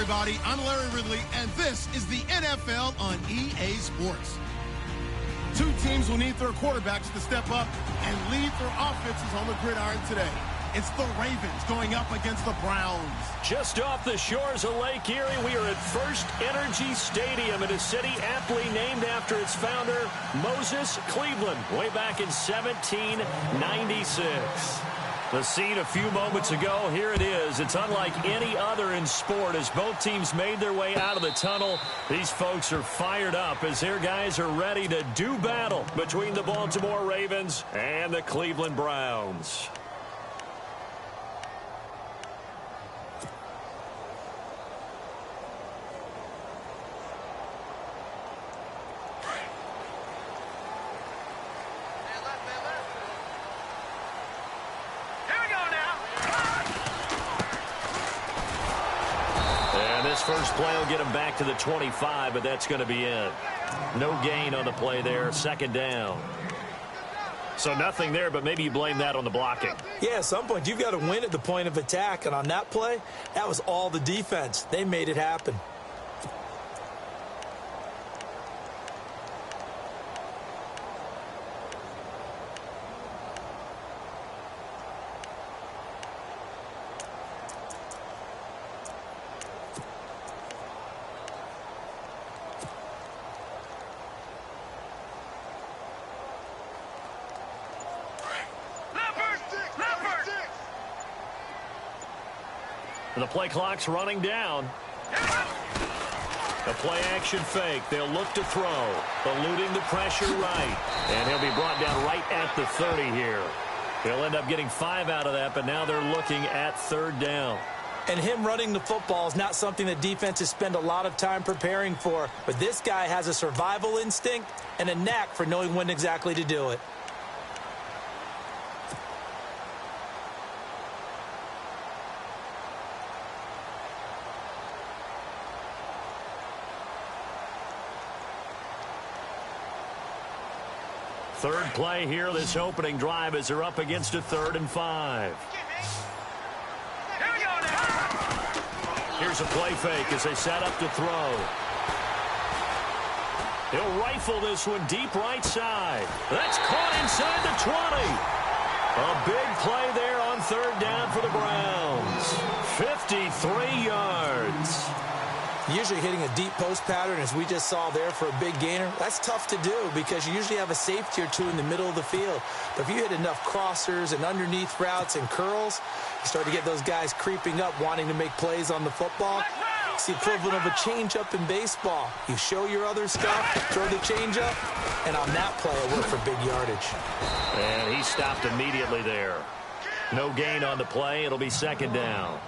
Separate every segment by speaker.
Speaker 1: everybody. I'm Larry Ridley, and this is the NFL on EA Sports. Two teams will need their quarterbacks to step up and lead their offenses on the gridiron today. It's the Ravens going up against the Browns.
Speaker 2: Just off the shores of Lake Erie, we are at First Energy Stadium in a city aptly named after its founder, Moses Cleveland, way back in 1796. The scene a few moments ago, here it is. It's unlike any other in sport as both teams made their way out of the tunnel. These folks are fired up as their guys are ready to do battle between the Baltimore Ravens and the Cleveland Browns. First play will get him back to the 25, but that's going to be it. No gain on the play there, second down. So nothing there, but maybe you blame that on the blocking.
Speaker 3: Yeah, at some point you've got to win at the point of attack, and on that play, that was all the defense. They made it happen.
Speaker 2: And the play clock's running down. A play action fake. They'll look to throw. Eluding the pressure right. And he'll be brought down right at the 30 here. They'll end up getting 5 out of that, but now they're looking at third down.
Speaker 3: And him running the football is not something that defenses spend a lot of time preparing for. But this guy has a survival instinct and a knack for knowing when exactly to do it.
Speaker 2: Third play here, this opening drive, as they're up against a 3rd and 5. Here's a play fake as they set up to throw. He'll rifle this one deep right side. That's caught inside the 20. A big play there on third down for the Browns. 53 yards.
Speaker 3: Usually hitting a deep post pattern, as we just saw there, for a big gainer, that's tough to do because you usually have a safety or two in the middle of the field. But if you hit enough crossers and underneath routes and curls, you start to get those guys creeping up, wanting to make plays on the football. It's the equivalent of a changeup in baseball. You show your other stuff, throw the changeup, and on that play, it worked for big yardage.
Speaker 2: And he stopped immediately there. No gain on the play. It'll be second down.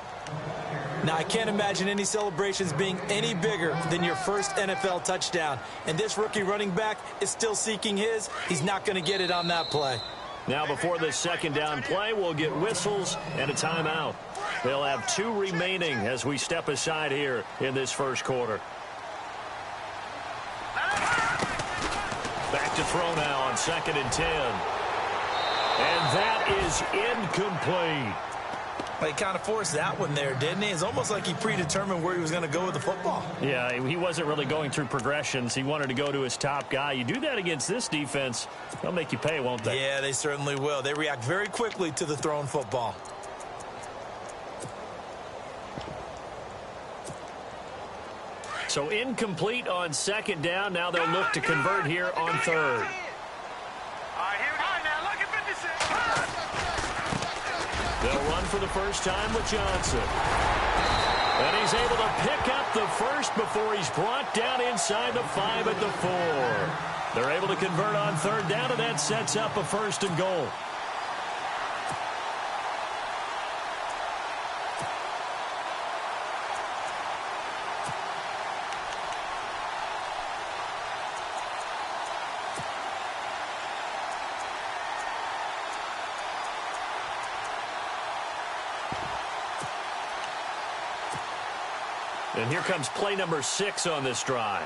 Speaker 3: Now, I can't imagine any celebrations being any bigger than your first NFL touchdown. And this rookie running back is still seeking his. He's not going to get it on that play.
Speaker 2: Now, before this second down play, we'll get whistles and a timeout. They'll have 2 remaining as we step aside here in this first quarter. Back to throw now on 2nd and 10. And that is incomplete.
Speaker 3: Well, he kind of forced that one there, didn't he? It's almost like he predetermined where he was going to go with the football.
Speaker 2: Yeah, he wasn't really going through progressions. He wanted to go to his top guy. You do that against this defense, they'll make you pay, won't they?
Speaker 3: Yeah, they certainly will. They react very quickly to the thrown football.
Speaker 2: So incomplete on second down. Now they'll look to convert here on third. They'll run for the first time with Johnson. And he's able to pick up the first before he's brought down inside the 5 at the 4. They're able to convert on third down, and that sets up a 1st and goal. And here comes play number 6 on this drive.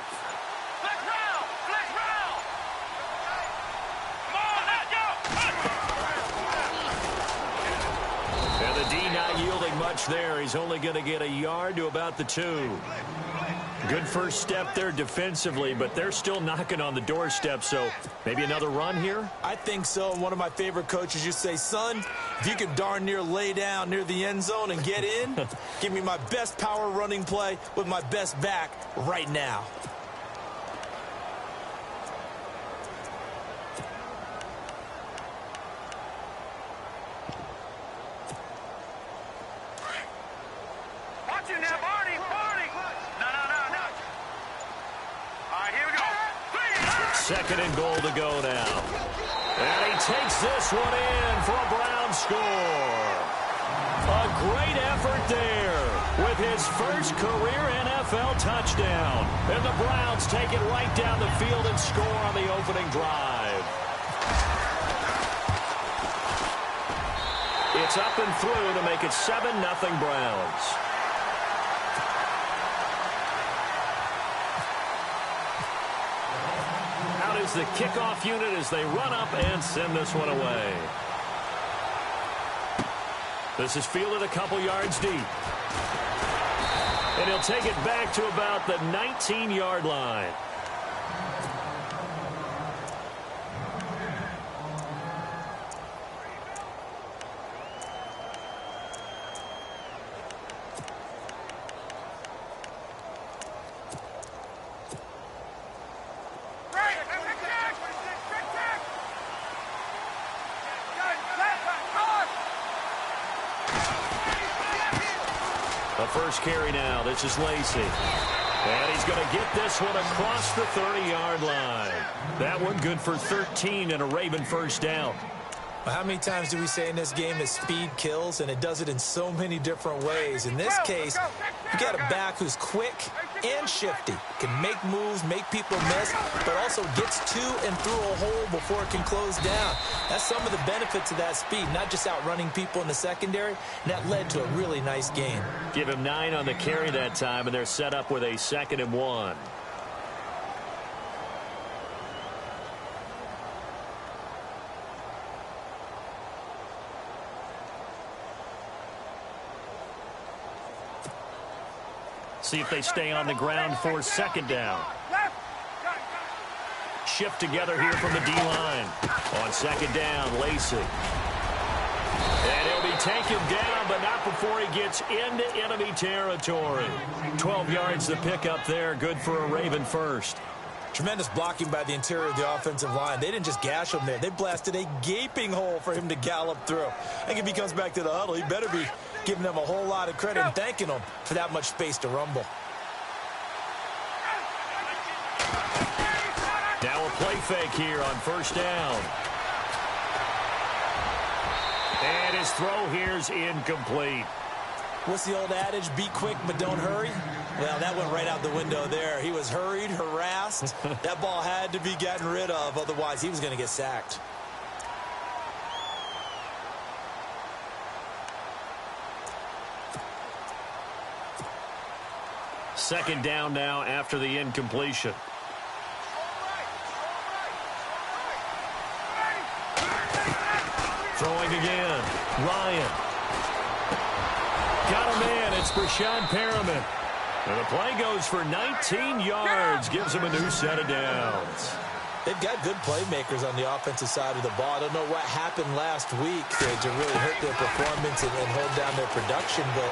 Speaker 2: And the D not yielding much there. He's only going to get a yard to about the 2. Good first step there defensively, but they're still knocking on the doorstep, so maybe another run here?
Speaker 3: I think so. And one of my favorite coaches used to say, son, if you can darn near lay down near the end zone and get in, give me my best power running play with my best back right now.
Speaker 2: Second and goal to go now. And he takes this one in for a Brown score. A great effort there with his first career NFL touchdown. And the Browns take it right down the field and score on the opening drive. It's up and through to make it 7-0 Browns. Is the kickoff unit as they run up and send this one away. This is fielded a couple yards deep. And he'll take it back to about the 19-yard line. First carry now. This is Lacy. And he's going to get this one across the 30-yard line. That one good for 13 and a Raven first down.
Speaker 3: Well, how many times do we say in this game that speed kills, and it does it in so many different ways? In this case, you got a back who's quick and shifty, can make moves, make people miss, but also gets to and through a hole before it can close down. That's some of the benefits of that speed, not just outrunning people in the secondary, and that led to a really nice game.
Speaker 2: Give him 9 on the carry that time, and they're set up with a 2nd and 1. See if they stay on the ground for 2nd down. Shift together here from the D-line. On 2nd down, Lacy. And he'll be taken down, but not before he gets into enemy territory. 12 yards to pick up there. Good for a Raven first.
Speaker 3: Tremendous blocking by the interior of the offensive line. They didn't just gash him there. They blasted a gaping hole for him to gallop through. I think if he comes back to the huddle, he better be giving them a whole lot of credit and thanking them for that much space to rumble.
Speaker 2: Now a play fake here on 1st down. And his throw here's incomplete.
Speaker 3: What's the old adage? Be quick, but don't hurry. Well, that went right out the window there. He was hurried, harassed. That ball had to be gotten rid of. Otherwise, he was going to get sacked.
Speaker 2: Second down now after the incompletion. Throwing again. Ryan. Got a man. It's Breshad Perriman. And the play goes for 19 yards. Gives him a new set of downs.
Speaker 3: They've got good playmakers on the offensive side of the ball. I don't know what happened last week to really hurt their performance and hold down their production, but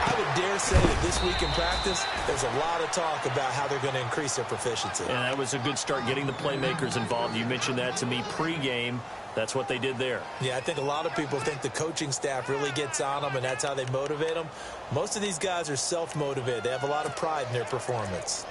Speaker 3: I would dare say that this week in practice, there's a lot of talk about how they're going to increase their proficiency.
Speaker 2: And that was a good start getting the playmakers involved. You mentioned that to me pregame. That's what they did there.
Speaker 3: Yeah, I think a lot of people think the coaching staff really gets on them, and that's how they motivate them. Most of these guys are self-motivated. They have a lot of pride in their performance.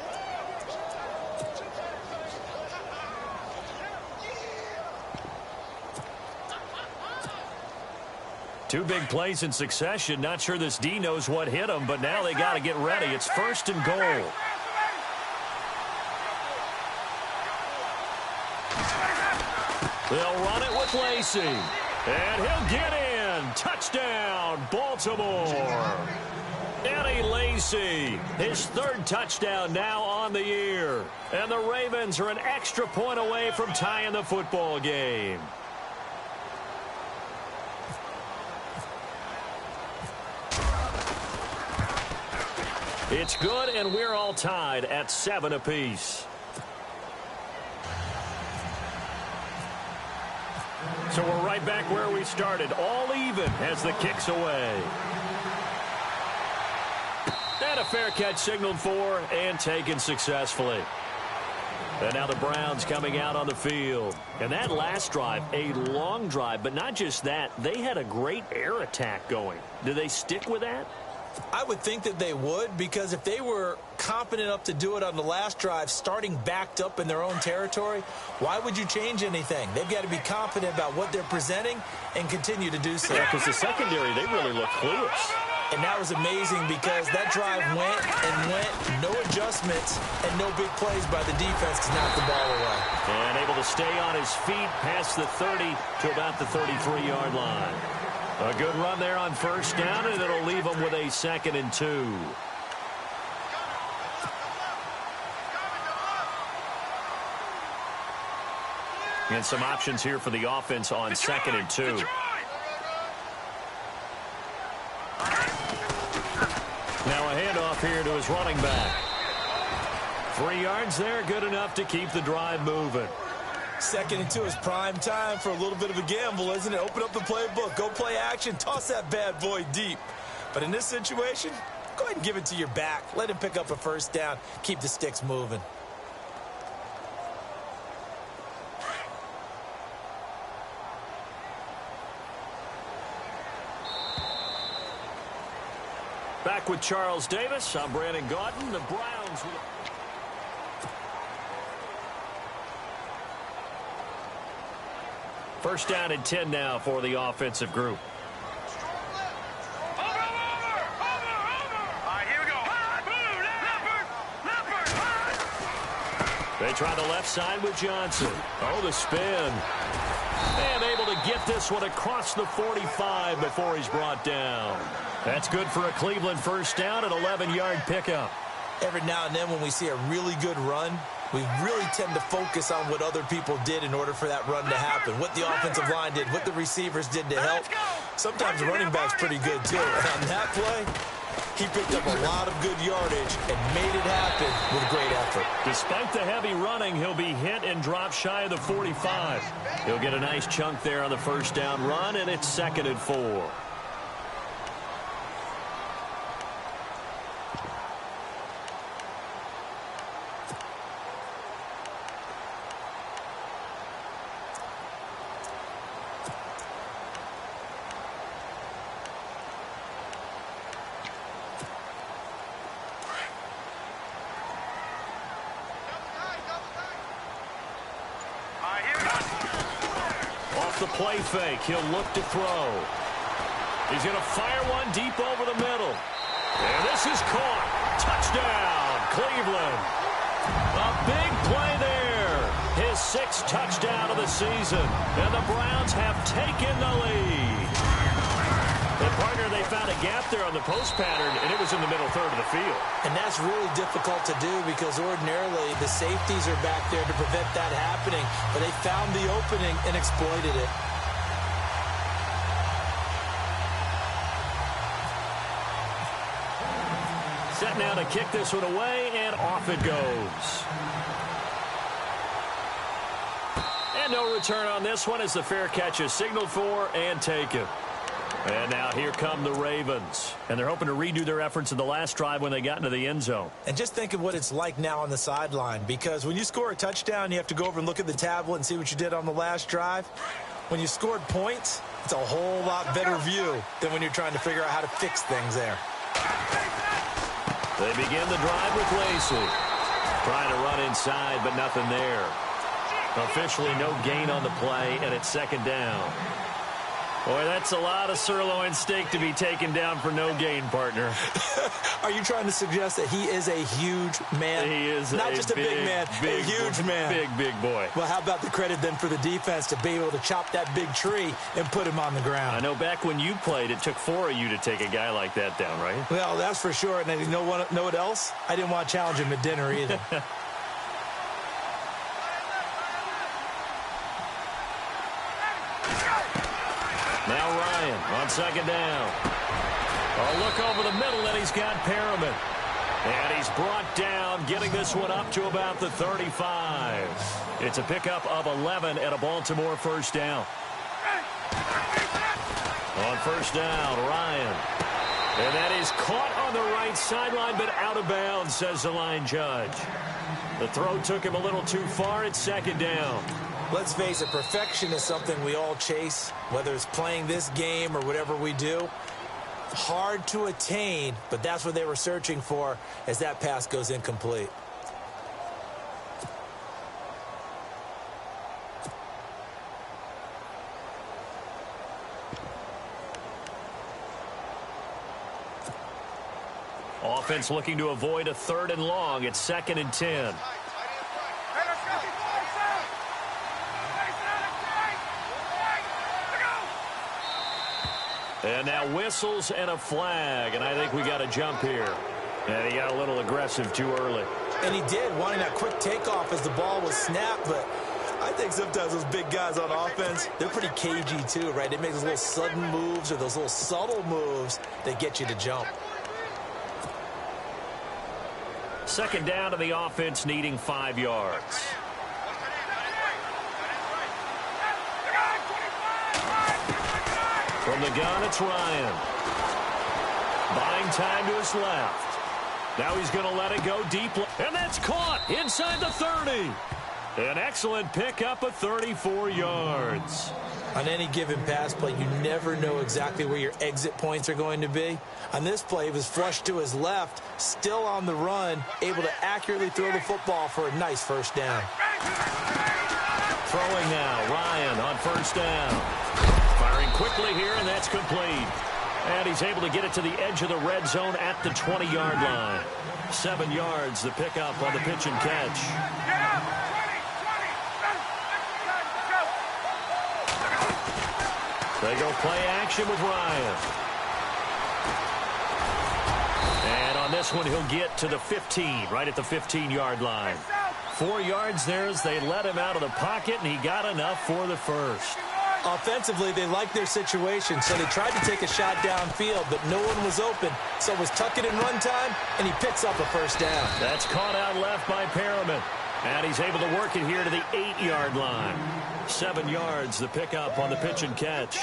Speaker 2: Two big plays in succession. Not sure this D knows what hit him, but now they got to get ready. It's 1st and goal. They'll run it with Lacy. And he'll get in. Touchdown, Baltimore. Eddie Lacy, his 3rd touchdown now on the year. And the Ravens are an extra point away from tying the football game. It's good, and we're all tied at 7 apiece. So we're right back where we started, all even as the kick's away. And a fair catch signaled for and taken successfully. And now the Browns coming out on the field. And that last drive, a long drive, but not just that, they had a great air attack going. Do they stick with that?
Speaker 3: I would think that they would, because if they were confident enough to do it on the last drive, starting backed up in their own territory, why would you change anything? They've got to be confident about what they're presenting and continue to do so.
Speaker 2: Yeah, because the secondary, they really look clueless.
Speaker 3: And that was amazing because that drive went and went, no adjustments and no big plays by the defense to knock the ball away.
Speaker 2: And able to stay on his feet past the 30 to about the 33-yard line. A good run there on first down, and it'll leave them with a 2nd and 2. And some options here for the offense on 2nd and 2. Now a handoff here to his running back. 3 yards there, good enough to keep the drive moving.
Speaker 3: 2nd and 2 is prime time for a little bit of a gamble, isn't it? Open up the playbook, go play action, toss that bad boy deep. But in this situation, go ahead and give it to your back. Let him pick up a first down, keep the sticks moving.
Speaker 2: Back with Charles Davis, I'm Brandon Gaudin. The Browns will... First down and 10 now for the offensive group.
Speaker 4: All right, here we go.
Speaker 2: They try the left side with Johnson. Oh, the spin. And able to get this one across the 45 before he's brought down. That's good for a Cleveland first down, an 11-yard pickup.
Speaker 3: Every now and then when we see a really good run, we really tend to focus on what other people did in order for that run to happen. What the offensive line did, what the receivers did to help. Sometimes the running back's pretty good, too. And on that play, he picked up a lot of good yardage and made it happen with great effort.
Speaker 2: Despite the heavy running, he'll be hit and drop shy of the 45. He'll get a nice chunk there on the first down run, and it's 2nd and 4. The play fake. He'll look to throw. He's going to fire one deep over the middle. And this is caught. Touchdown, Cleveland. A big play there. His 6th touchdown of the season. And the Browns have taken the lead. And partner, they found a gap there on the post pattern, and it was in the middle third of the field.
Speaker 3: And that's really difficult to do because ordinarily the safeties are back there to prevent that happening. But they found the opening and exploited it.
Speaker 2: Set now to kick this one away, and off it goes. And no return on this one as the fair catch is signaled for and taken. And now here come the Ravens. And they're hoping to redo their efforts in the last drive when they got into the end zone.
Speaker 3: And just think of what it's like now on the sideline, because when you score a touchdown, you have to go over and look at the tablet and see what you did on the last drive. When you scored points, it's a whole lot better view than when you're trying to figure out how to fix things there.
Speaker 2: They begin the drive with Lacey. Trying to run inside, but nothing there. Officially no gain on the play, and it's 2nd down. Boy, that's a lot of sirloin steak to be taken down for no gain, partner.
Speaker 3: Are you trying to suggest that he is a huge man?
Speaker 2: He is
Speaker 3: not just a big man, a huge man.
Speaker 2: Big boy.
Speaker 3: Well, how about the credit then for the defense to be able to chop that big tree and put him on the ground?
Speaker 2: I know back when you played, it took 4 of you to take a guy like that down, right?
Speaker 3: Well, that's for sure. And you know what else? I didn't want to challenge him at dinner either.
Speaker 2: Now Ryan on 2nd down. A look over the middle, and he's got Perriman. And he's brought down, getting this one up to about the 35. It's a pickup of 11 and a Baltimore first down. On first down, Ryan. And that is caught on the right sideline, but out of bounds, says the line judge. The throw took him a little too far. It's second down.
Speaker 3: Let's face it, perfection is something we all chase, whether it's playing this game or whatever we do. Hard to attain, but that's what they were searching for as that pass goes incomplete.
Speaker 2: Offense looking to avoid a 3rd and long. It's 2nd and 10. And now whistles and a flag, and I think we got a jump here. And he got a little aggressive too early.
Speaker 3: And he did, wanting that quick takeoff as the ball was snapped, but I think sometimes those big guys on offense, they're pretty cagey too, right? They make those little sudden moves or those little subtle moves that get you to jump.
Speaker 2: Second down to the offense, needing 5 yards. From the gun, it's Ryan. Buying time to his left. Now he's going to let it go deep. And that's caught inside the 30. An excellent pickup of 34 yards.
Speaker 3: On any given pass play, you never know exactly where your exit points are going to be. On this play, he was flushed to his left, still on the run, able to accurately throw the football for a nice first down.
Speaker 2: Throwing now, Ryan on first down. Firing quickly here, and that's complete. And he's able to get it to the edge of the red zone at the 20-yard line. 7 yards, the pickup on the pitch and catch. They go play action with Ryan. And on this one, he'll get to the 15, right at the 15-yard line. 4 yards there as they let him out of the pocket, and he got enough for the first.
Speaker 3: Offensively, they liked their situation, so they tried to take a shot downfield, but no one was open. So it was tuck it in run time, and he picks up a first down.
Speaker 2: That's caught out left by Perriman. And he's able to work it here to the 8-yard line. 7 yards, the pickup on the pitch and catch.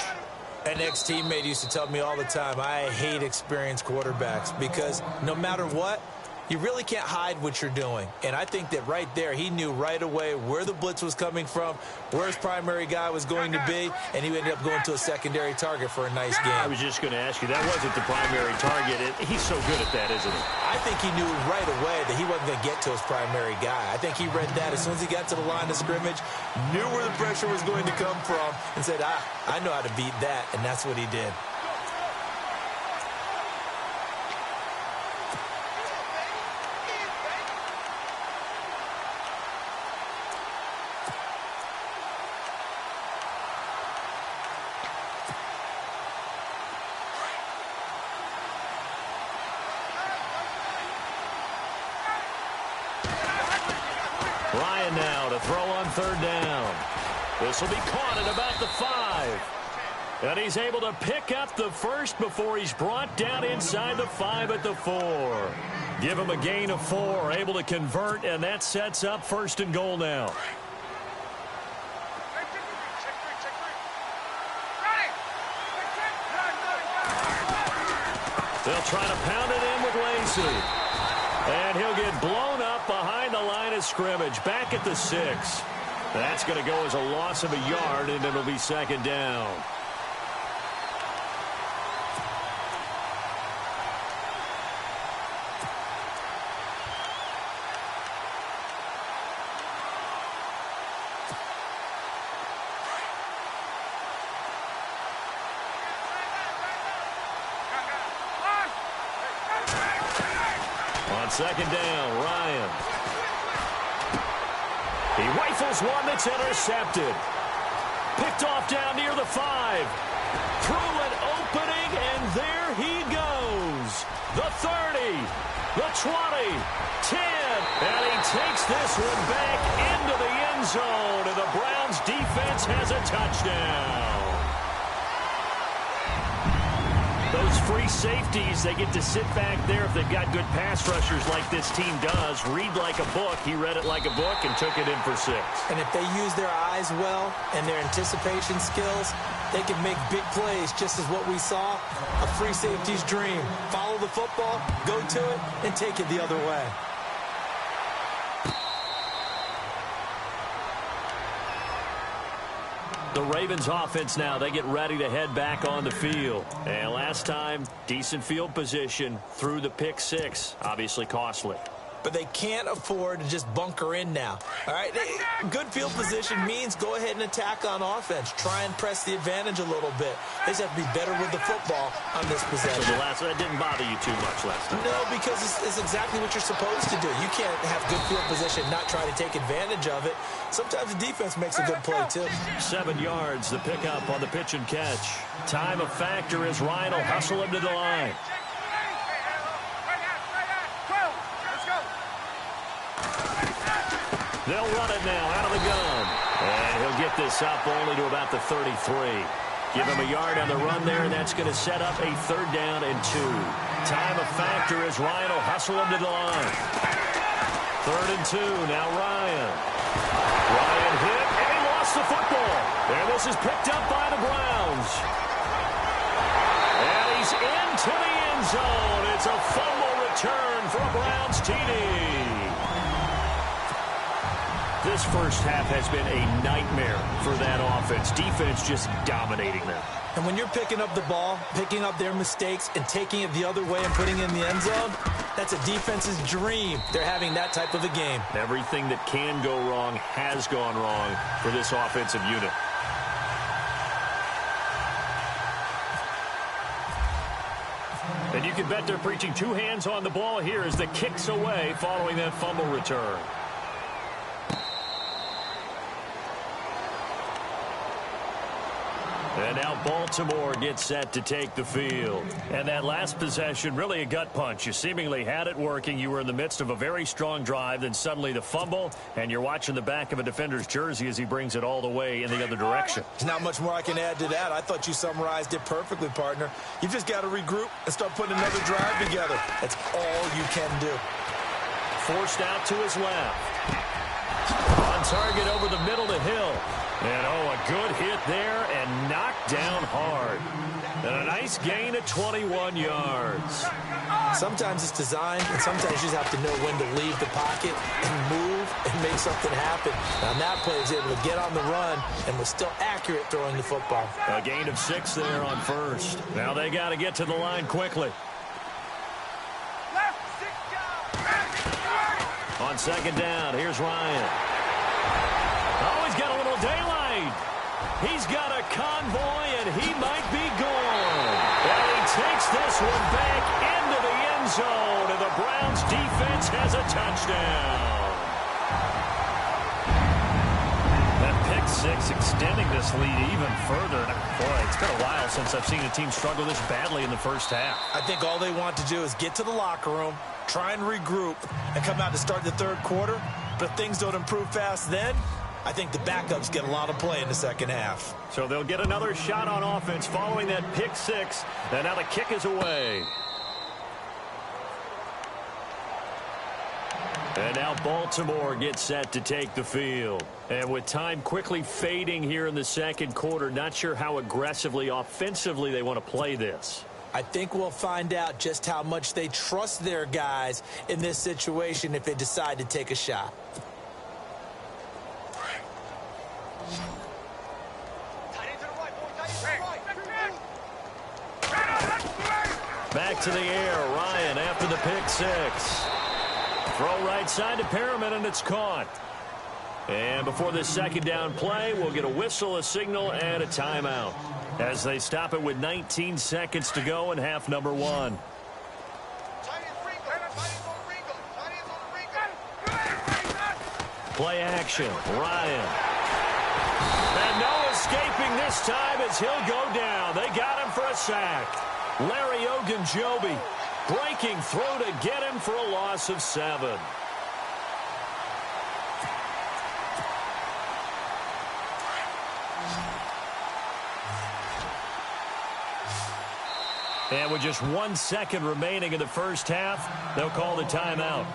Speaker 3: An ex-teammate used to tell me all the time, I hate experienced quarterbacks because no matter what, you really can't hide what you're doing. And I think that right there, he knew right away where the blitz was coming from, where his primary guy was going to be, and he ended up going to a secondary target for a nice game.
Speaker 2: I was just going to ask you, that wasn't the primary target. He's so good at that, isn't he?
Speaker 3: I think he knew right away that he wasn't going to get to his primary guy. I think he read that as soon as he got to the line of scrimmage, knew where the pressure was going to come from, and said, I know how to beat that, and that's what he did.
Speaker 2: Ryan now to throw on third down. This will be caught at about the 5. And he's able to pick up the first before he's brought down inside the 5 at the 4. Give him a gain of 4, able to convert, and that sets up first and goal now. They'll try to pound it in with Lacy. And he'll get blown up behind the line of scrimmage, back at the 6. That's going to go as a loss of a yard, and it'll be second down. Second down, Ryan. He rifles one that's intercepted. Picked off down near the 5. Through an opening, and there he goes. The 30, the 20, 10. And he takes this one back into the end zone, and the Browns defense has a touchdown. Those free safeties, they get to sit back there if they've got good pass rushers like this team does. Read like a book. He read it like a book and took it in for 6.
Speaker 3: And if they use their eyes well and their anticipation skills, they can make big plays, just as what we saw, a free safety's dream. Follow the football, go to it, and take it the other way.
Speaker 2: The Ravens offense now, they get ready to head back on the field. And last time, decent field position through the pick 6. Obviously costly.
Speaker 3: But they can't afford to just bunker in now. All right, good field position means go ahead and attack on offense. Try and press the advantage a little bit. They just have to be better with the football on this possession.
Speaker 2: So that didn't bother you too much last time?
Speaker 3: No, because it's exactly what you're supposed to do. You can't have good field position, not try to take advantage of it. Sometimes the defense makes a good play, too.
Speaker 2: 7 yards, the pickup on the pitch and catch. Time of factor as Ryan will hustle him to the line. They'll run it now out of the gun. And he'll get this up only to about the 33. Give him a yard on the run there, and that's going to set up a 3rd down and 2. Time of factor as Ryan will hustle him to the line. 3rd and 2, now Ryan. Ryan hit, and he lost the football. And this is picked up by the Browns. And he's into the end zone. It's a fumble return for a Browns TD. This first half has been a nightmare for that offense. Defense just dominating them.
Speaker 3: And when you're picking up the ball, picking up their mistakes, and taking it the other way and putting it in the end zone, that's a defense's dream. They're having that type of a game.
Speaker 2: Everything that can go wrong has gone wrong for this offensive unit. And you can bet they're preaching 2 hands on the ball here as the kick's away following that fumble return. And now Baltimore gets set to take the field. And that last possession, really a gut punch. You seemingly had it working. You were in the midst of a very strong drive. Then suddenly the fumble, and you're watching the back of a defender's jersey as he brings it all the way in the other direction.
Speaker 3: Not much more I can add to that. I thought you summarized it perfectly, partner. You've just got to regroup and start putting another drive together. That's all you can do.
Speaker 2: Forced out to his left. On target over the middle to Hill. And, a good hit there and knocked down hard. And a nice gain of 21 yards.
Speaker 3: Sometimes it's designed, and sometimes you just have to know when to leave the pocket and move and make something happen. On that play, he was able to get on the run and was still accurate throwing the football.
Speaker 2: A gain of 6 there on first. Now they got to get to the line quickly. On 2nd down, here's Ryan. Oh, he's got a little daylight. He's got a convoy, and he might be gone. And he takes this one back into the end zone, and the Browns defense has a touchdown. That pick 6 extending this lead even further. Boy, it's been a while since I've seen a team struggle this badly in the first half.
Speaker 3: I think all they want to do is get to the locker room, try and regroup, and come out to start the 3rd quarter. But if things don't improve fast then, I think the backups get a lot of play in the 2nd half.
Speaker 2: So they'll get another shot on offense following that pick 6. And now the kick is away. And now Baltimore gets set to take the field. And with time quickly fading here in the 2nd quarter, not sure how aggressively, offensively they want to play this.
Speaker 3: I think we'll find out just how much they trust their guys in this situation if they decide to take a shot.
Speaker 2: Back to the air, Ryan after the pick 6. Throw right side to Perriman, and it's caught. And before this 2nd down play, we'll get a whistle, a signal, and a timeout as they stop it with 19 seconds to go in half number 1. Play action, Ryan. And no escaping this time as he'll go down. They got him for a sack. Larry Ogunjobi breaking through to get him for a loss of 7. And with just 1 second remaining in the first half, they'll call the timeout.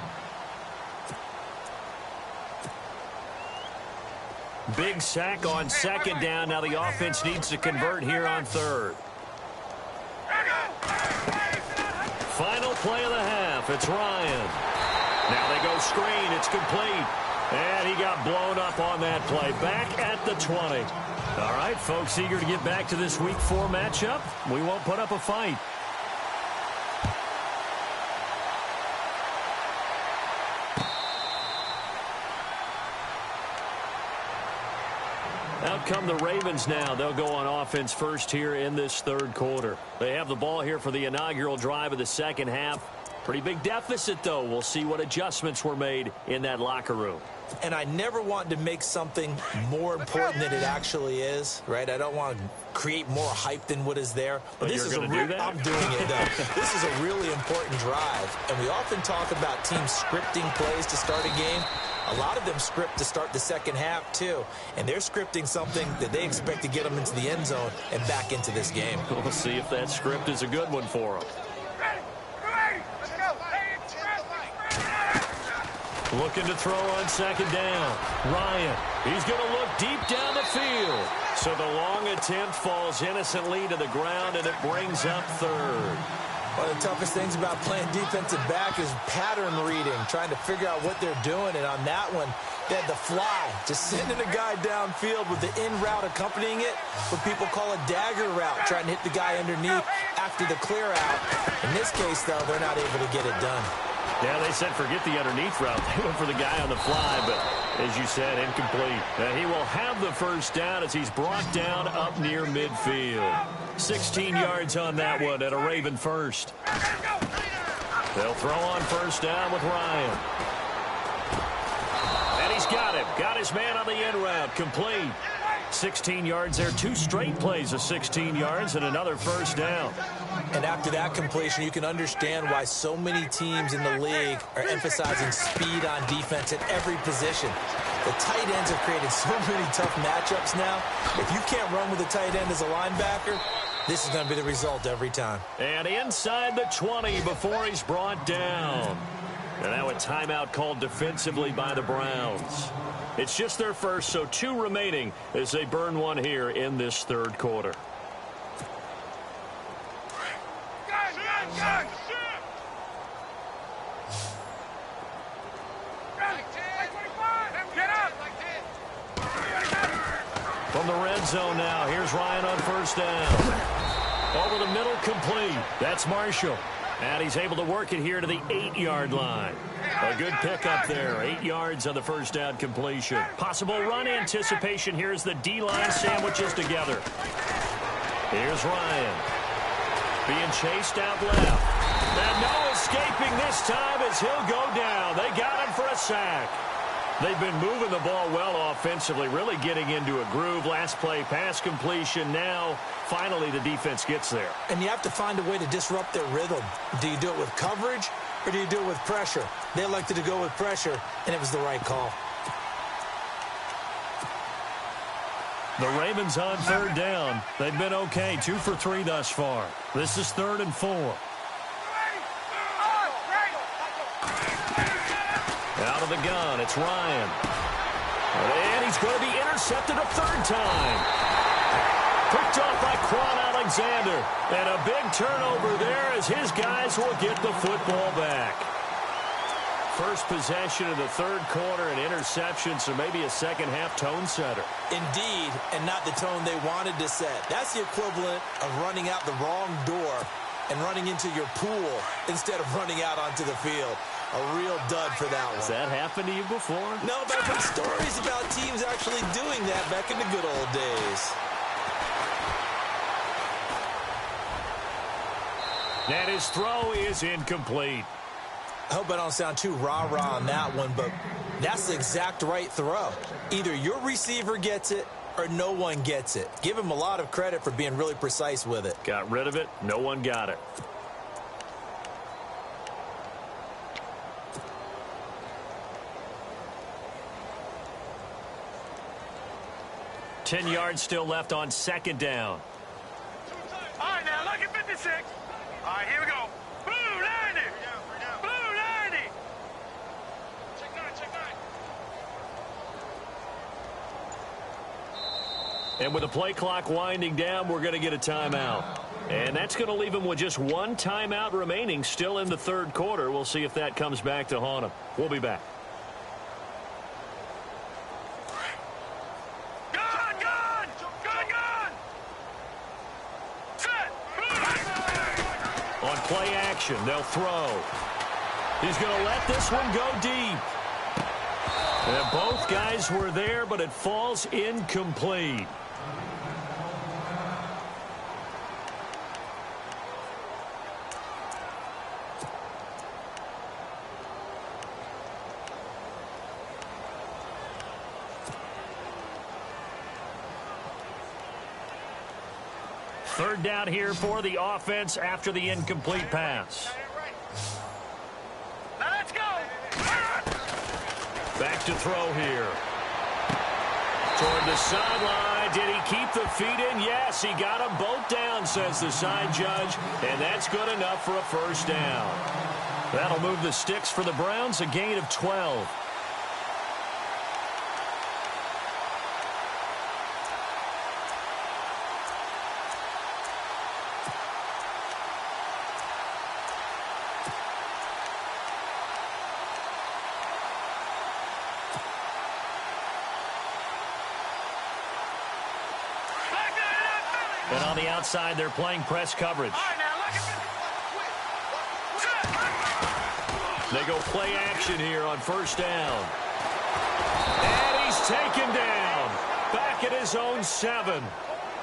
Speaker 2: Big sack on second down. Now the offense needs to convert here on third. Final play of the half. It's Ryan. Now they go screen. It's complete. And he got blown up on that play. Back at the 20. All right, folks, eager to get back to this Week 4 matchup. We won't put up a fight. Out come the Ravens now. They'll go on offense first here in this third quarter. They have the ball here for the inaugural drive of the second half. Pretty big deficit, though. We'll see what adjustments were made in that locker room.
Speaker 3: And I never want to make something more important than it actually is, right? I don't want to create more hype than what is there. But this is
Speaker 2: I'm doing
Speaker 3: it, though. This is a really important drive. And we often talk about teams scripting plays to start a game. A lot of them script to start the second half, too. And they're scripting something that they expect to get them into the end zone and back into this game.
Speaker 2: We'll see if that script is a good one for them. Looking to throw on second down. Ryan, he's going to look deep down the field. So the long attempt falls innocently to the ground, and it brings up third.
Speaker 3: One of the toughest things about playing defensive back is pattern reading, trying to figure out what they're doing. And on that one, they had the fly, just sending a guy downfield with the in route accompanying it, what people call a dagger route, trying to hit the guy underneath after the clear out. In this case, though, they're not able to get it done.
Speaker 2: Yeah, they said forget the underneath route. They went for the guy on the fly, but as you said, incomplete. He will have the first down as he's brought down up near midfield. 16 yards on that one at a Raven first. They'll throw on first down with Ryan. And he's got him. Got his man on the in route. Complete. 16 yards there. 2 straight plays of 16 yards and another first down.
Speaker 3: And after that completion, you can understand why so many teams in the league are emphasizing speed on defense at every position. The tight ends have created so many tough matchups now. If you can't run with a tight end as a linebacker, this is going to be the result every time.
Speaker 2: And inside the 20 before he's brought down. And now a timeout called defensively by the Browns. It's just their first, so 2 remaining as they burn one here in this third quarter. From the red zone now, here's Ryan on first down. Over the middle, complete. That's Marshall. And he's able to work it here to the 8-yard line. A good pickup there. 8 yards on the first down completion. Possible run anticipation here as the D-line sandwiches together. Here's Ryan. Being chased out left. And no escaping this time as he'll go down. They got him for a sack. They've been moving the ball well offensively, really getting into a groove. Last play, pass completion. Now, finally, the defense gets there.
Speaker 3: And you have to find a way to disrupt their rhythm. Do you do it with coverage or do you do it with pressure? They elected to go with pressure, and it was the right call.
Speaker 2: The Ravens on third down. They've been okay, 2 for 3 thus far. This is 3rd and 4. Out of the gun, it's Ryan. And he's going to be intercepted a 3rd time. Picked off by Quan Alexander. And a big turnover there as his guys will get the football back. First possession of the third quarter, an interception, so maybe a second-half tone setter.
Speaker 3: Indeed, and not the tone they wanted to set. That's the equivalent of running out the wrong door and running into your pool instead of running out onto the field. A real dud for that one.
Speaker 2: Has that happened to you before?
Speaker 3: No, but I've heard stories about teams actually doing that back in the good old days.
Speaker 2: And his throw is incomplete.
Speaker 3: I hope I don't sound too rah-rah on that one, but that's the exact right throw. Either your receiver gets it or no one gets it. Give him a lot of credit for being really precise with it.
Speaker 2: Got rid of it. No one got it. $10 yards still left on second down.
Speaker 4: All right, now look at 56. All right, here we go. Blue 90. Blue 90. Check 9, check 9.
Speaker 2: And with the play clock winding down, we're going to get a timeout. And that's going to leave him with just one timeout remaining still in the third quarter. We'll see if that comes back to haunt him. We'll be back. On play action, they'll throw. He's going to let this one go deep. And both guys were there, but it falls incomplete. Third down here for the offense after the incomplete pass.
Speaker 4: Now let's go.
Speaker 2: Back to throw here. Toward the sideline. Did he keep the feet in? Yes, he got them both down, says the side judge. And that's good enough for a first down. That'll move the sticks for the Browns, a gain of 12. And on the outside, they're playing press coverage. They go play action here on first down. And he's taken down. Back at his own 7.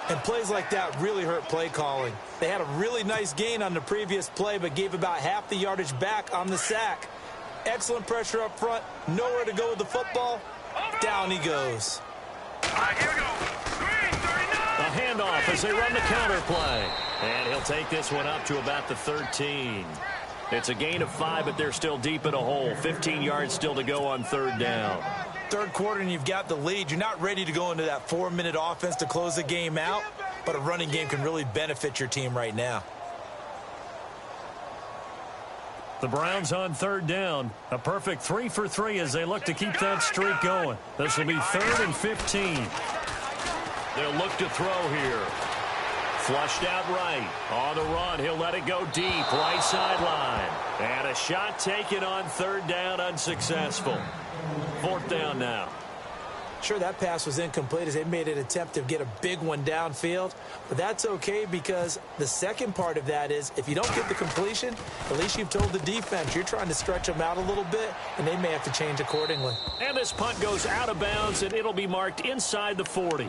Speaker 3: And plays like that really hurt play calling. They had a really nice gain on the previous play, but gave about half the yardage back on the sack. Excellent pressure up front. Nowhere to go with the football. Down he goes.
Speaker 4: All right, here we go.
Speaker 2: A handoff as they run the counter play. And he'll take this one up to about the 13. It's a gain of 5, but they're still deep in a hole. 15 yards still to go on third down.
Speaker 3: Third quarter and you've got the lead. You're not ready to go into that 4-minute offense to close the game out, but a running game can really benefit your team right now.
Speaker 2: The Browns on third down. A perfect 3 for 3 as they look to keep that streak going. This will be 3rd and 15. They'll look to throw here. Flushed out right. On the run, he'll let it go deep. Right sideline. And a shot taken on third down, unsuccessful. 4th down now.
Speaker 3: Sure, that pass was incomplete as they made an attempt to get a big one downfield. But that's okay because the second part of that is if you don't get the completion, at least you've told the defense you're trying to stretch them out a little bit, and they may have to change accordingly.
Speaker 2: And this punt goes out of bounds, and it'll be marked inside the 40.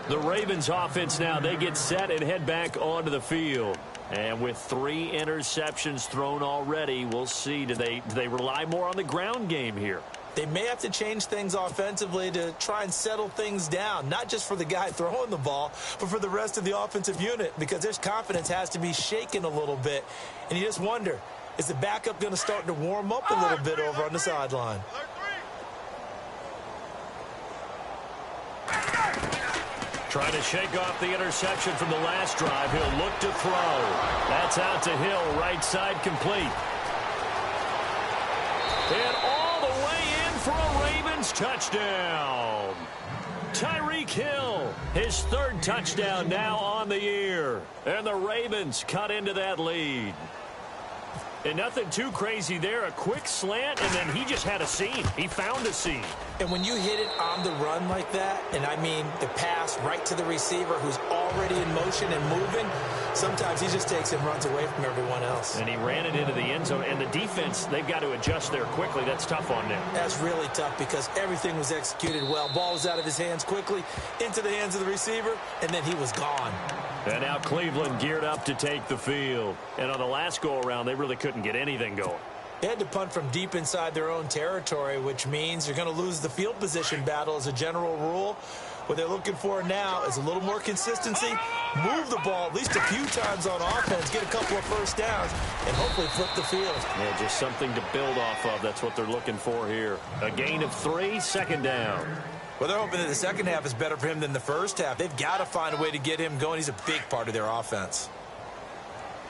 Speaker 2: The Ravens offense now, they get set and head back onto the field. And with 3 interceptions thrown already, we'll see. Do they rely more on the ground game here?
Speaker 3: They may have to change things offensively to try and settle things down, not just for the guy throwing the ball, but for the rest of the offensive unit, because their confidence has to be shaken a little bit. And you just wonder, is the backup going to start to warm up a little bit over on the sideline?
Speaker 2: Trying to shake off the interception from the last drive. He'll look to throw. That's out to Hill, right side complete. And all the way in for a Ravens touchdown. Tyreek Hill, his 3rd touchdown now on the year. And the Ravens cut into that lead. And nothing too crazy there. A quick slant, and then he just had a seam. He found a seam.
Speaker 3: And when you hit it on the run like that, and I mean the pass right to the receiver who's already in motion and moving, sometimes he just takes and runs away from everyone else.
Speaker 2: And he ran it into the end zone. And the defense, they've got to adjust there quickly. That's tough on them.
Speaker 3: That's really tough because everything was executed well. Ball was out of his hands quickly, into the hands of the receiver, and then he was gone.
Speaker 2: And now Cleveland geared up to take the field. And on the last go-around, they really couldn't get anything going.
Speaker 3: They had to punt from deep inside their own territory, which means you're going to lose the field position battle as a general rule. What they're looking for now is a little more consistency, move the ball at least a few times on offense, get a couple of first downs, and hopefully flip the field.
Speaker 2: Yeah, just something to build off of. That's what they're looking for here. A gain of 3, 2nd down.
Speaker 3: Well, they're hoping that the second half is better for him than the first half. They've got to find a way to get him going. He's a big part of their offense.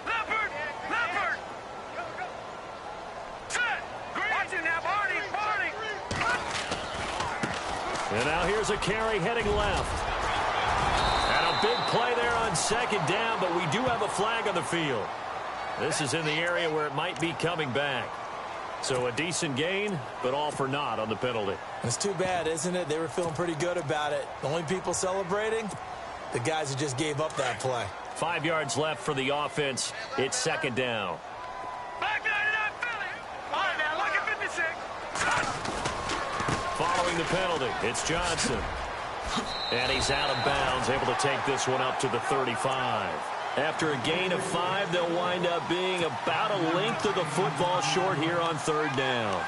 Speaker 4: Leopard!
Speaker 2: And now here's a carry heading left. And a big play there on second down, but we do have a flag on the field. This is in the area where it might be coming back. So a decent gain, but all for naught on the penalty.
Speaker 3: It's too bad, isn't it? They were feeling pretty good about it. The only people celebrating, the guys who just gave up that play.
Speaker 2: 5 yards left for the offense. It's second down.
Speaker 4: Back 99 Philly. All right, now look at 56.
Speaker 2: Following the penalty, it's Johnson. And he's out of bounds, able to take this one up to the 35. After a gain of 5, they'll wind up being about a length of the football short here on third down.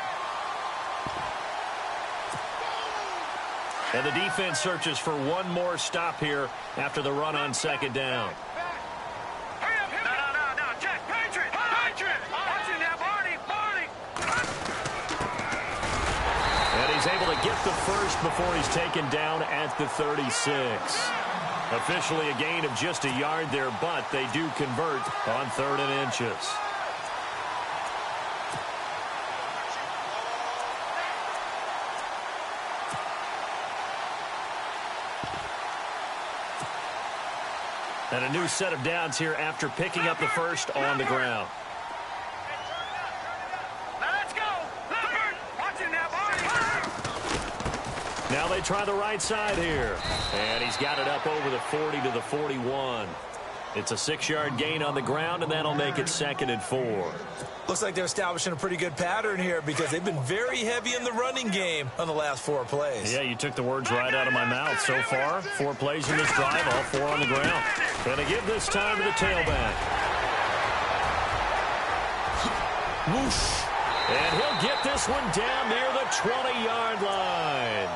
Speaker 2: And the defense searches for one more stop here after the run on second down.
Speaker 4: Hurry up, hit it. No, Jack, Patriot. Watch it now, Barney.
Speaker 2: And he's able to get the first before he's taken down at the 36. Officially a gain of just a yard there, but they do convert on 3rd and inches. And a new set of downs here after picking up the first on the ground.
Speaker 4: Now let's go. Watch it now, Barney.
Speaker 2: Now they try the right side here. And he's got it up over the 40 to the 41. It's a 6-yard gain on the ground, and that'll make it 2nd and 4.
Speaker 3: Looks like they're establishing a pretty good pattern here because they've been very heavy in the running game on the last 4 plays.
Speaker 2: Yeah, you took the words right out of my mouth. So far, 4 plays in this drive, all 4 on the ground. Gonna give this time to the tailback. Whoosh. And he'll get this one down near the 20-yard line.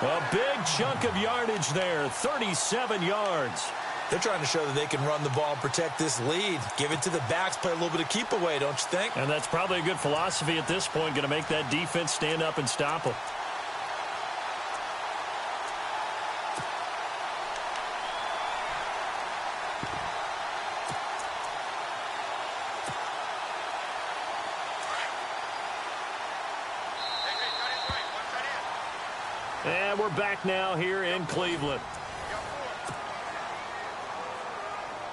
Speaker 2: A big chunk of yardage there, 37 yards.
Speaker 3: They're trying to show that they can run the ball and protect this lead. Give it to the backs, play a little bit of keep away, don't you think?
Speaker 2: And that's probably a good philosophy at this point, going to make that defense stand up and stop them. And we're back now here in Cleveland.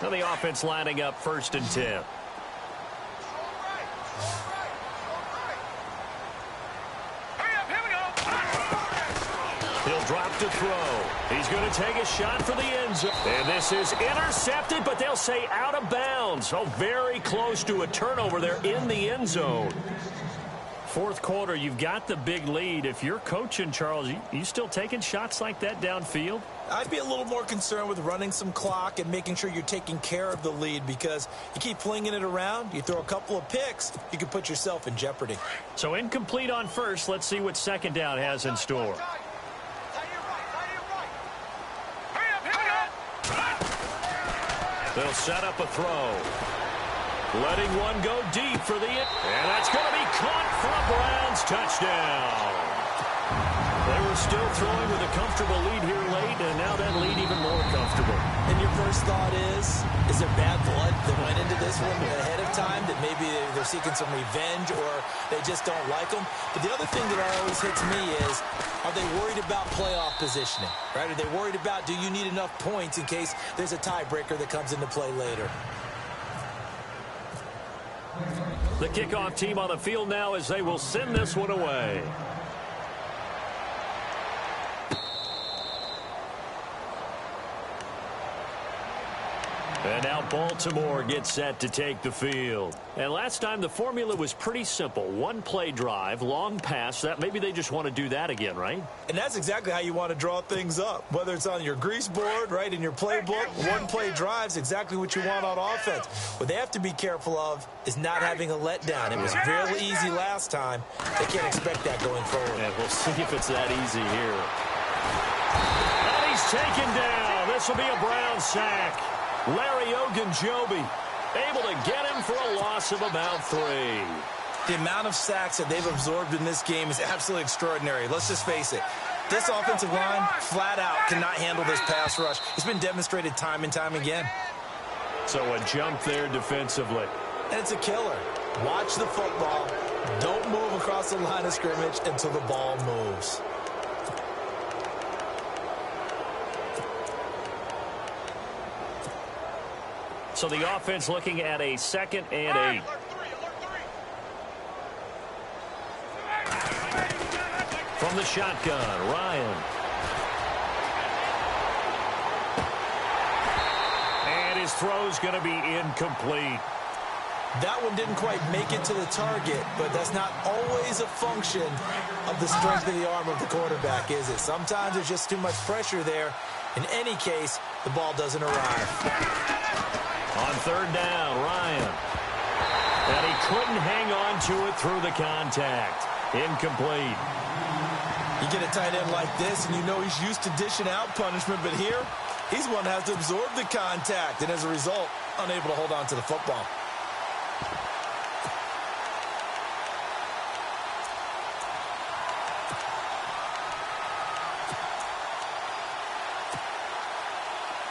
Speaker 2: Now the offense lining up 1st and 10. He'll drop to throw. He's going to take a shot for the end zone. And this is intercepted, but they'll say out of bounds. So very close to a turnover there in the end zone. 4th quarter, you've got the big lead. If you're coaching, Charles, you still taking shots like that downfield?
Speaker 3: I'd be a little more concerned with running some clock and making sure you're taking care of the lead because you keep flinging it around, you throw a couple of picks, you can put yourself in jeopardy.
Speaker 2: So incomplete on first. Let's see what second down has in store. They'll set up a throw. Letting one go deep for the... And that's going to be caught for a Browns touchdown. They were still throwing with a comfortable lead here late, and now that lead even more comfortable.
Speaker 3: And your first thought is there bad blood that went into this one ahead of time, that maybe they're seeking some revenge or they just don't like them? But the other thing that always hits me is, are they worried about playoff positioning? Right? Are they worried about, do you need enough points in case there's a tiebreaker that comes into play later?
Speaker 2: The kickoff team on the field now as they will send this one away. And now Baltimore gets set to take the field. And last time the formula was pretty simple. 1-play drive, long pass. That maybe they just want to do that again, right?
Speaker 3: And that's exactly how you want to draw things up. Whether it's on your grease board, right, in your playbook, 1-play drive's exactly what you want on offense. What they have to be careful of is not having a letdown. It was really easy last time. They can't expect that going forward.
Speaker 2: And we'll see if it's that easy here. And he's taken down. This will be a Brown sack. Larry Ogunjobi able to get him for a loss of about 3.
Speaker 3: The amount of sacks that they've absorbed in this game is absolutely extraordinary. Let's just face it. This offensive line, flat out, cannot handle this pass rush. It's been demonstrated time and time again.
Speaker 2: So a jump there defensively.
Speaker 3: And it's a killer. Watch the football. Don't move across the line of scrimmage until the ball moves.
Speaker 2: So the offense looking at a 2nd and 8. From the shotgun, Ryan. And his throw's going to be incomplete.
Speaker 3: That one didn't quite make it to the target, but that's not always a function of the strength of the arm of the quarterback, is it? Sometimes there's just too much pressure there. In any case, the ball doesn't arrive.
Speaker 2: On 3rd down, Ryan. And he couldn't hang on to it through the contact. Incomplete.
Speaker 3: You get a tight end like this, and you know he's used to dishing out punishment, but here, he's one that has to absorb the contact, and as a result, unable to hold on to the football.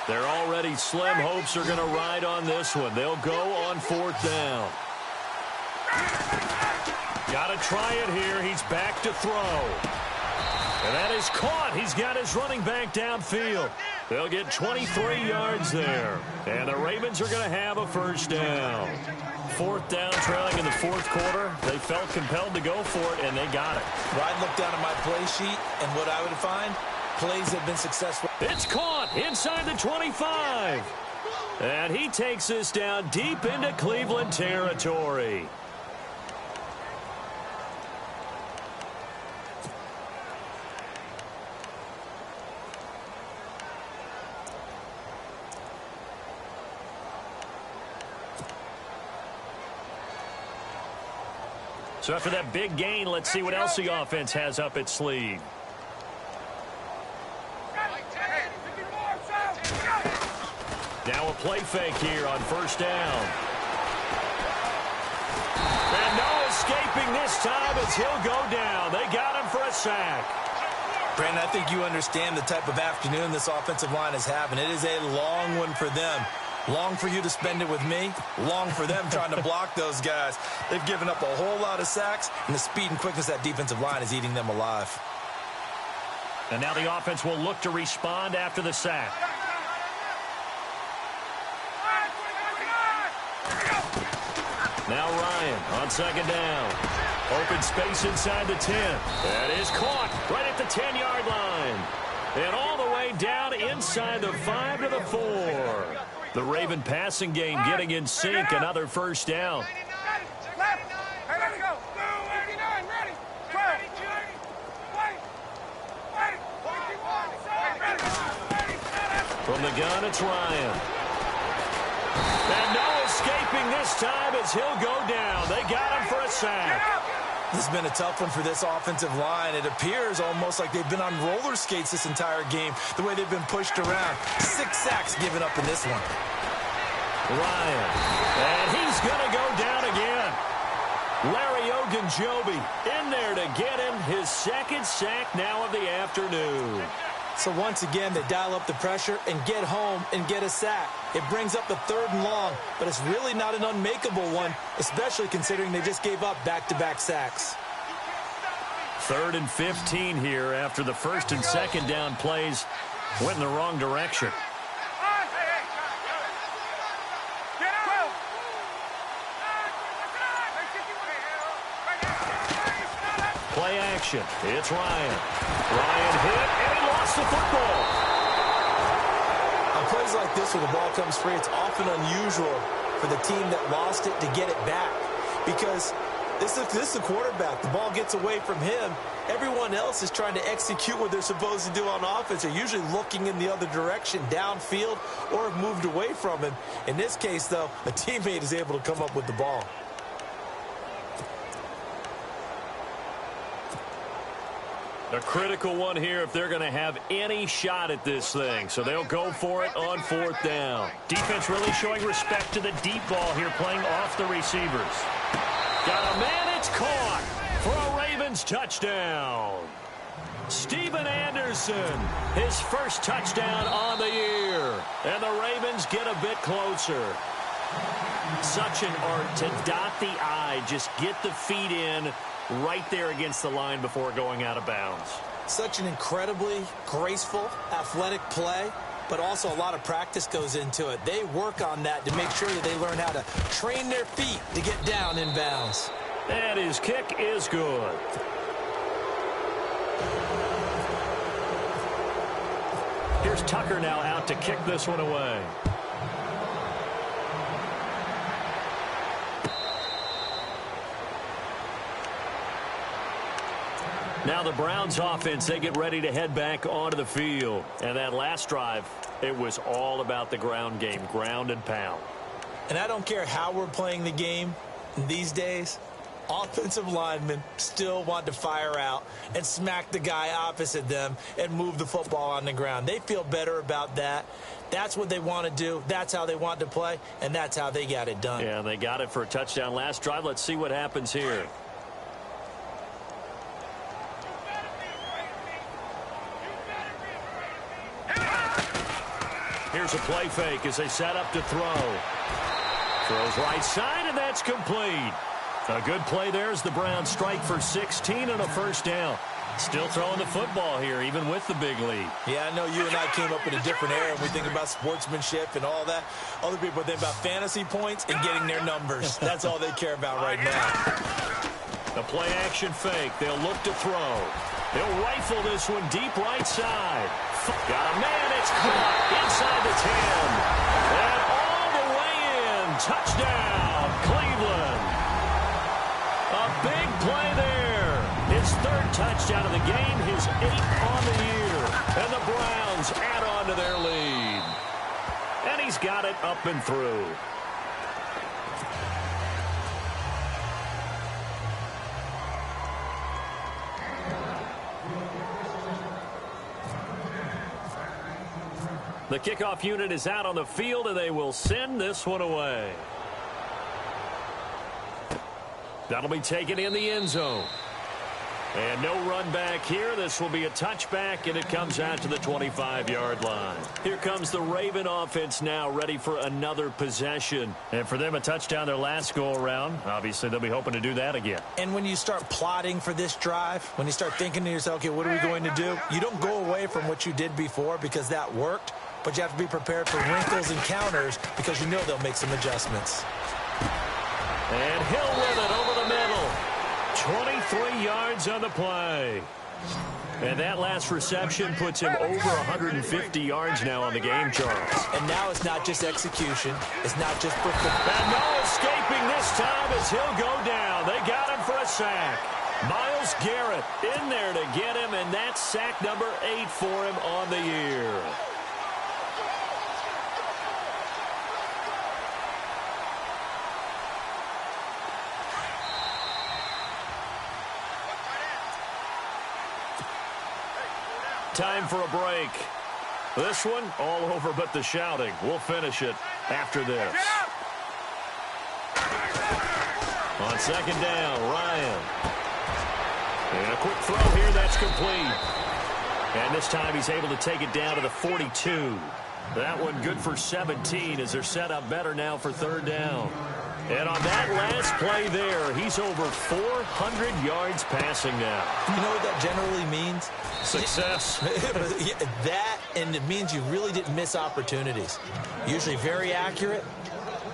Speaker 2: Their already slim hopes are going to ride on this one. They'll go on 4th down. Got to try it here. He's back to throw. And that is caught. He's got his running back downfield. They'll get 23 yards there. And the Ravens are going to have a 1st down. 4th down, trailing in the 4th quarter. They felt compelled to go for it, and they got it.
Speaker 3: Well, I'd look down at my play sheet, and what I would find, plays have been successful.
Speaker 2: It's caught inside the 25. And he takes this down deep into Cleveland territory. So after that big gain, let's see what else the offense has up its sleeve. Now a play fake here on 1st down. And no escaping this time as he'll go down. They got him for a sack.
Speaker 3: Brandon, I think you understand the type of afternoon this offensive line is having. It is a long one for them. Long for you to spend it with me. Long for them trying to block those guys. They've given up a whole lot of sacks, and the speed and quickness of that defensive line is eating them alive.
Speaker 2: And now the offense will look to respond after the sack. Now Ryan on 2nd down. Open space inside the 10. That is caught right at the 10-yard line. And all the way down inside the 5 to the 4. The Raven passing game getting in sync. Another 1st down. From the gun, it's Ryan. And no escaping this time as he'll go down. They got him for a sack.
Speaker 3: This has been a tough one for this offensive line. It appears almost like they've been on roller skates this entire game, the way they've been pushed around. 6 sacks given up in this one.
Speaker 2: Ryan. And he's going to go down again. Larry Ogunjobi in there to get him his 2nd sack now of the afternoon.
Speaker 3: So once again, they dial up the pressure and get home and get a sack. It brings up the 3rd and long, but it's really not an unmakeable one, especially considering they just gave up back-to-back sacks.
Speaker 2: 3rd and 15 here after the 1st and 2nd down plays went in the wrong direction. Play action. It's Ryan. Ryan hit, and he lost the football.
Speaker 3: On plays like this where the ball comes free, it's often unusual for the team that lost it to get it back. Because this is a quarterback. The ball gets away from him. Everyone else is trying to execute what they're supposed to do on offense. They're usually looking in the other direction, downfield, or have moved away from him. In this case, though, a teammate is able to come up with the ball.
Speaker 2: A critical one here if they're going to have any shot at this thing. So they'll go for it on 4th down. Defense really showing respect to the deep ball here, playing off the receivers. Got a man, it's caught for a Ravens touchdown. Steven Anderson, his 1st touchdown on the year. And the Ravens get a bit closer. Such an art to dot the I, just get the feet in right there against the line before going out of bounds.
Speaker 3: Such an incredibly graceful, athletic play. but also a lot of practice goes into it. They work on that to make sure that they learn how to train their feet to get down in bounds.
Speaker 2: And his kick is good. Here's Tucker now out to kick this one away. Now the Browns offense, they get ready to head back onto the field. And that last drive, it was all about the ground game, ground and pound.
Speaker 3: And I don't care how we're playing the game these days, offensive linemen still want to fire out and smack the guy opposite them and move the football on the ground. They feel better about that. That's what they want to do. That's how they want to play, and that's how they got it done.
Speaker 2: Yeah, they got it for a touchdown last drive. Let's see what happens here. Here's a play fake as they set up to throw. Throws right side, and that's complete. A good play there as the Browns strike for 16 and a first down. Still throwing the football here, even with the big lead.
Speaker 3: Yeah, I know you and I came up in a different era, and we think about sportsmanship and all that. Other people think about fantasy points and getting their numbers. That's all they care about right now.
Speaker 2: A play action fake. They'll look to throw. They'll rifle this one deep right side. Got a man. It's caught inside the 10. And all the way in. Touchdown, Cleveland. A big play there. His third touchdown of the game, his 8th on the year. And the Browns add on to their lead. And he's got it up and through. The kickoff unit is out on the field, and they will send this one away. That'll be taken in the end zone. And no run back here. This will be a touchback, and it comes out to the 25-yard line. Here comes the Raven offense now, ready for another possession. And for them, a touchdown their last go-around. Obviously, they'll be hoping to do that again.
Speaker 3: And when you start plotting for this drive, when you start thinking to yourself, okay, what are we going to do? You don't go away from what you did before because that worked, but you have to be prepared for wrinkles and counters because you know they'll make some adjustments.
Speaker 2: And Hill with it over the middle. 23 yards on the play. And that last reception puts him over 150 yards now on the game, Charles.
Speaker 3: And now it's not just execution. It's not just performance.
Speaker 2: And no escaping this time as he'll go down. They got him for a sack. Myles Garrett in there to get him, and that's sack number 8 for him on the year. Time for a break. This one, all over but the shouting. We'll finish it after this. On second down, Ryan. And a quick throw here, that's complete. And this time he's able to take it down to the 42. That one good for 17 as they're set up better now for third down. And on that last play there, he's over 400 yards passing now.
Speaker 3: You know what that generally means?
Speaker 2: Success.
Speaker 3: That, and it means you really didn't miss opportunities. Usually very accurate.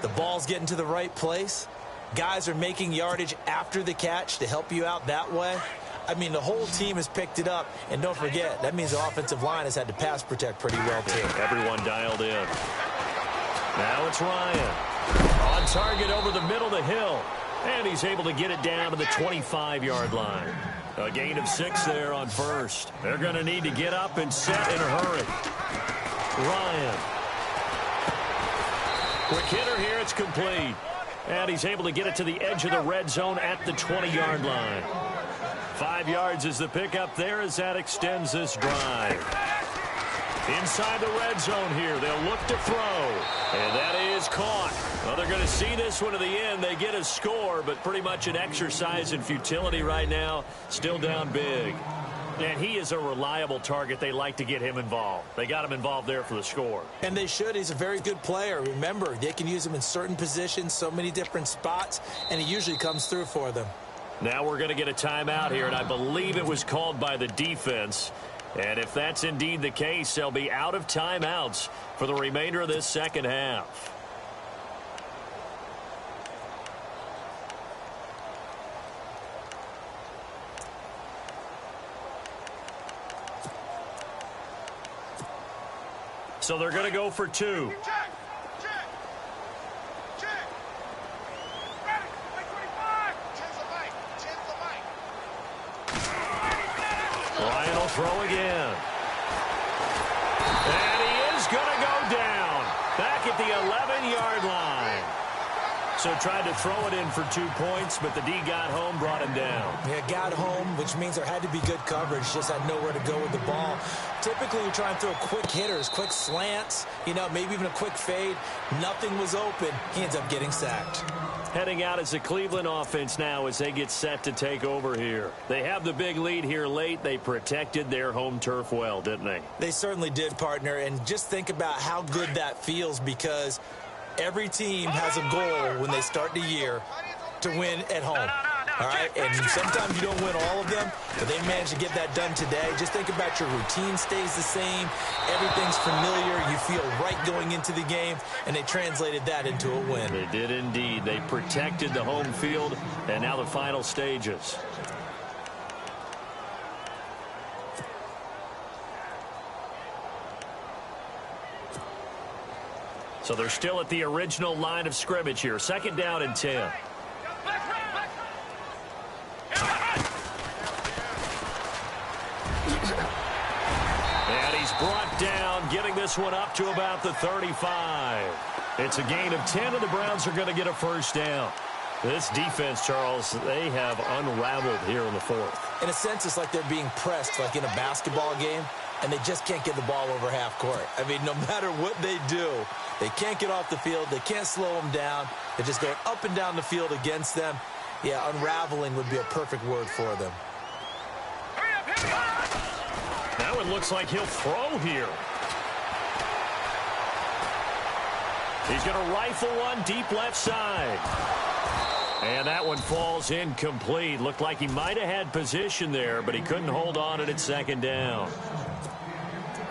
Speaker 3: The ball's getting to the right place. Guys are making yardage after the catch to help you out that way. I mean, the whole team has picked it up. And don't forget, that means the offensive line has had to pass protect pretty well, too.
Speaker 2: Everyone dialed in. Now it's Ryan. On target over the middle to Hill. And he's able to get it down to the 25-yard line. A gain of 6 there on first. They're going to need to get up and set in a hurry. Ryan. Quick hitter here. It's complete. And he's able to get it to the edge of the red zone at the 20-yard line. 5 yards is the pickup there as that extends this drive. Inside the red zone here. They'll look to throw. And that is caught. Well, they're going to see this one to the end. They get a score, but pretty much an exercise in futility right now. Still down big. And he is a reliable target. They like to get him involved. They got him involved there for the score.
Speaker 3: And they should. He's a very good player. Remember, they can use him in certain positions, so many different spots, and he usually comes through for them.
Speaker 2: Now we're going to get a timeout here, and I believe it was called by the defense. And if that's indeed the case, they'll be out of timeouts for the remainder of this second half. So they're going to go for two.
Speaker 4: Check. Ready. 25. Change the mic.
Speaker 2: Ryan will throw again. And he is going to go down. Back at the 11-yard line. So tried to throw it in for 2 points, but the D got home, brought him down.
Speaker 3: Yeah, got home, which means there had to be good coverage. Just had nowhere to go with the ball. Typically, we try and throw quick hitters, quick slants, maybe even a quick fade. Nothing was open. He ends up getting sacked.
Speaker 2: Heading out as the Cleveland offense now as they get set to take over here. They have the big lead here late. They protected their home turf well, didn't they?
Speaker 3: They certainly did, partner. And just think about how good that feels, because every team has a goal when they start the year to win at home. All right, and sometimes you don't win all of them, but they managed to get that done today. Just think about your routine stays the same. Everything's familiar. You feel right going into the game, and they translated that into a win.
Speaker 2: They did indeed. They protected the home field, and now the final stages. So they're still at the original line of scrimmage here. 2nd down and 10. And he's brought down, getting this one up to about the 35. It's a gain of 10, and the Browns are going to get a first down. This defense, Charles, they have unraveled here in the 4th.
Speaker 3: In a sense, it's like they're being pressed like in a basketball game, and they just can't get the ball over half court. I mean, no matter what they do, they can't get off the field. They can't slow them down. They're just going up and down the field against them. Yeah, unraveling would be a perfect word for them.
Speaker 2: Now it looks like he'll throw here. He's going to rifle one deep left side. And that one falls incomplete. Looked like he might have had position there, but he couldn't hold on at 2nd down.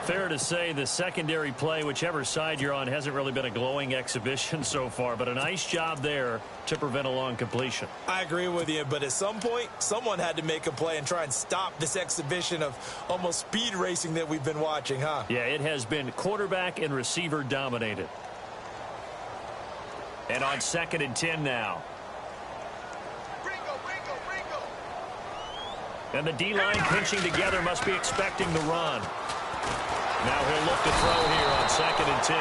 Speaker 2: Fair to say the secondary play, whichever side you're on, hasn't really been a glowing exhibition so far, but a nice job there to prevent a long completion.
Speaker 3: I agree with you, but at some point, someone had to make a play and try and stop this exhibition of almost speed racing that we've been watching, huh?
Speaker 2: Yeah, it has been quarterback and receiver dominated. And on 2nd and 10 now. And the D-line pinching together, must be expecting the run. Now he'll look to throw here on 2nd and 10.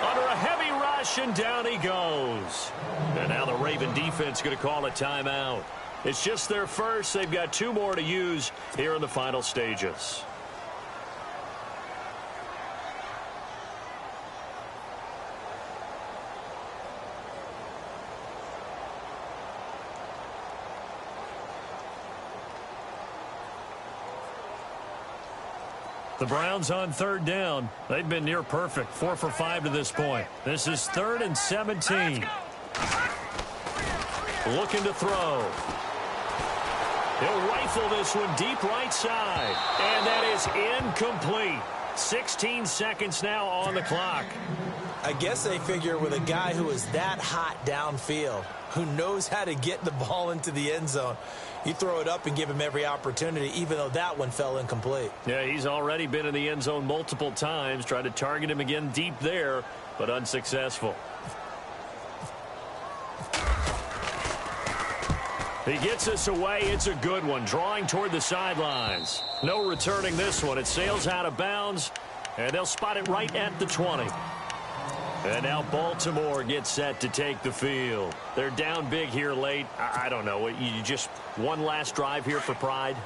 Speaker 2: Under a heavy rush, and down he goes. And now the Raven defense going to call a timeout. It's just their first. They've got 2 more to use here in the final stages. The Browns on 3rd down. They've been near perfect. 4 for 5 to this point. This is 3rd and 17. Looking to throw. He'll rifle this one deep right side. And that is incomplete. 16 seconds now on the clock.
Speaker 3: I guess they figure with a guy who is that hot downfield, who knows how to get the ball into the end zone, you throw it up and give him every opportunity, even though that one fell incomplete.
Speaker 2: Yeah, he's already been in the end zone multiple times. Tried to target him again deep there, but unsuccessful. He gets us away. It's a good one. Drawing toward the sidelines. No returning this one. It sails out of bounds, and they'll spot it right at the 20. And now Baltimore gets set to take the field. They're down big here late. I don't know. You just one last drive here for pride?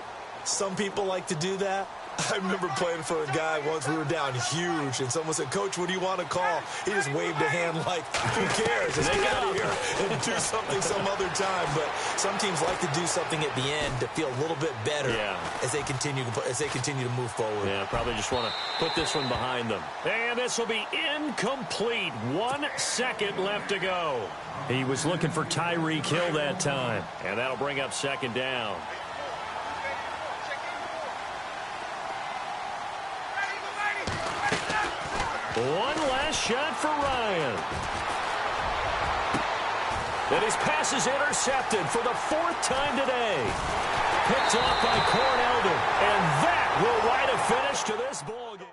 Speaker 3: Some people like to do that. I remember playing for a guy once. We were down huge, and someone said, "Coach, what do you want to call?" He just waved a hand like, who cares? Let's get out of here and do something some other time. But some teams like to do something at the end to feel a little bit better as they continue to move forward.
Speaker 2: Yeah, probably just want to put this one behind them. And this will be incomplete. 1 second left to go. He was looking for Tyreek Hill that time, and that'll bring up 2nd down. One last shot for Ryan. And his pass is intercepted for the 4th time today. Picked off by Corn Elder. And that will write a finish to this ball game.